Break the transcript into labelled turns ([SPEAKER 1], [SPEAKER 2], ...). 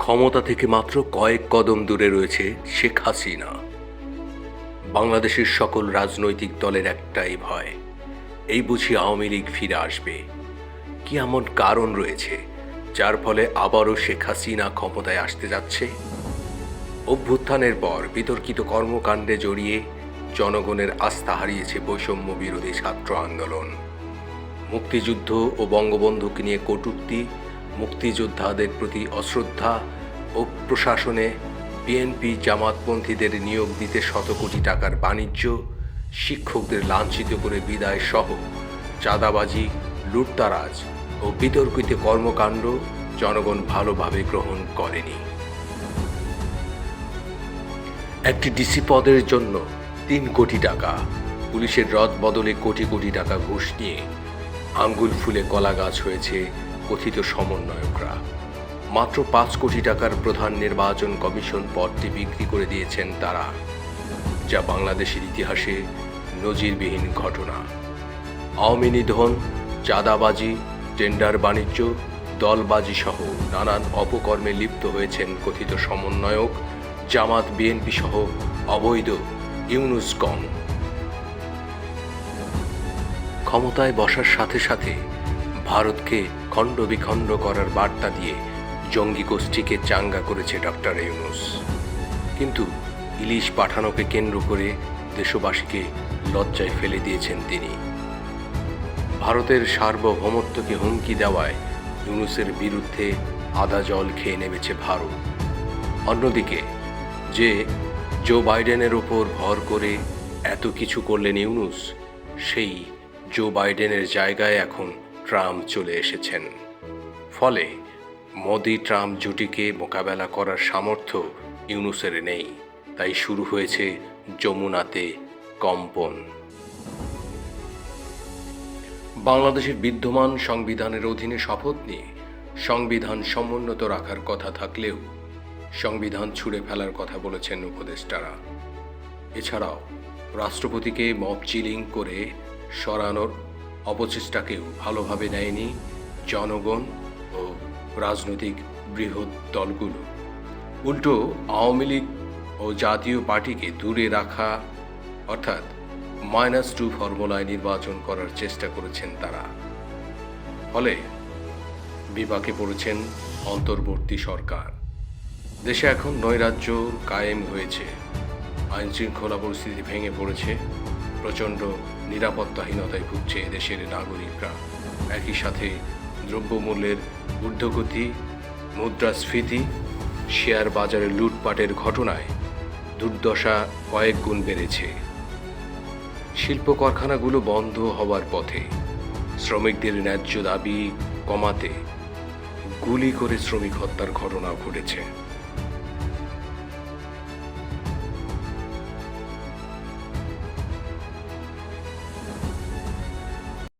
[SPEAKER 1] ক্ষমতা থেকে মাত্র কয়েক কদম দূরে রয়েছে শেখ হাসিনা। বাংলাদেশের সকল রাজনৈতিক দলের একটাই ভয়, এই বুঝি আওয়ামী লীগ ফিরে আসবে। কি এমন কারণ রয়েছে যার ফলে আবারও শেখ হাসিনা ক্ষমতায় আসতে যাচ্ছে? অভ্যুত্থানের পর বিতর্কিত কর্মকাণ্ডে জড়িয়ে জনগণের আস্থা হারিয়েছে বৈষম্য বিরোধী ছাত্র আন্দোলন। মুক্তিযুদ্ধ ও বঙ্গবন্ধুকে নিয়ে কটূক্তি, মুক্তিযোদ্ধাদের প্রতি অশ্রদ্ধা ও প্রশাসনে বিএনপি জামাতপন্থীদের নিয়োগ দিতে শত কোটি টাকার বাণিজ্য, শিক্ষকদের লাঞ্ছিত করে বিদায় সহ চাঁদাবাজি, লুটতারাজ ও বিতর্কিত কর্মকাণ্ড জনগণ ভালোভাবে গ্রহণ করেনি। একটি ডিসি পদের জন্য ৩ কোটি টাকা, পুলিশের রদ বদলে কোটি কোটি টাকা ঘুষ নিয়ে আঙ্গুল ফুলে কলা গাছ হয়েছে কথিত সমন্বয়করা। মাত্র ৫ কোটি টাকার প্রধান নির্বাচন কমিশন পদটি বিক্রি করে দিয়েছেন তারা, যা বাংলাদেশের ইতিহাসে নজিরবিহীন ঘটনা। আওয়ামী নিধন, চাঁদাবাজি, টেন্ডার বাণিজ্য, দলবাজি সহ নানান অপকর্মে লিপ্ত হয়েছেন কথিত সমন্বয়ক, জামাত, বিএনপি সহ অবৈধ ইউনুস গং। ক্ষমতায় বসার সাথে সাথে ভারতকে খণ্ড বিখণ্ড করার বার্তা দিয়ে জঙ্গি গোষ্ঠীকে চাঙ্গা করেছে ডক্টর ইউনুস। কিন্তু ইলিশ পাঠানোকে কেন্দ্র করে দেশবাসীকে লজ্জায় ফেলে দিয়েছেন তিনি। ভারতের সার্বভৌমত্বকে হুমকি দেওয়ায় ইউনুসের বিরুদ্ধে আদা জল খেয়ে নেমেছে ভারত। অন্যদিকে যে জো বাইডেনের ওপর ভর করে এত কিছু করলেন ইউনুস, সেই জো বাইডেনের জায়গায় এখন ট্রাম্প চলে এসেছেন। ফলে মোদি ট্রাম্প জুটিকে মোকাবেলা করার সামর্থ্য ইউনুসের নেই। তাই শুরু হয়েছে যমুনাতে কম্পন। বাংলাদেশের বিদ্যমান সংবিধানের অধীনে শপথ নিয়ে সংবিধান সমুন্নত রাখার কথা থাকলেও সংবিধান ছুঁড়ে ফেলার কথা বলেছেন উপদেষ্টারা। এছাড়াও রাষ্ট্রপতিকে মব চিলিং করে সরানোর অপচেষ্টাকেও ভালোভাবে নেয়নি জনগণ ও রাজনৈতিক বৃহৎ দলগুলো। উল্টো আওয়ামী লীগ ও জাতীয় পার্টিকে দূরে রাখা, অর্থাৎ -2 ফর্মুলায় নির্বাচন করার চেষ্টা করেছেন তারা। ফলে বিপাকে পড়েছেন অন্তর্বর্তী সরকার। দেশে এখন নৈরাজ্য কায়েম হয়েছে, আইন শৃঙ্খলা পরিস্থিতি ভেঙে পড়েছে, প্রচণ্ড নিরাপত্তাহীনতায় ভুগছে দেশের নাগরিকরা। একই সাথে দ্রব্যমূল্যের ঊর্ধ্বগতি, মুদ্রাস্ফীতি, শেয়ার বাজারে লুটপাটের ঘটনায় দুর্দশা কয়েক গুণ বেড়েছে। শিল্প কারখানাগুলো বন্ধ হওয়ার পথে। শ্রমিকদের ন্যায্য দাবি কমাতে গুলি করে শ্রমিক হত্যার ঘটনা ঘটেছে।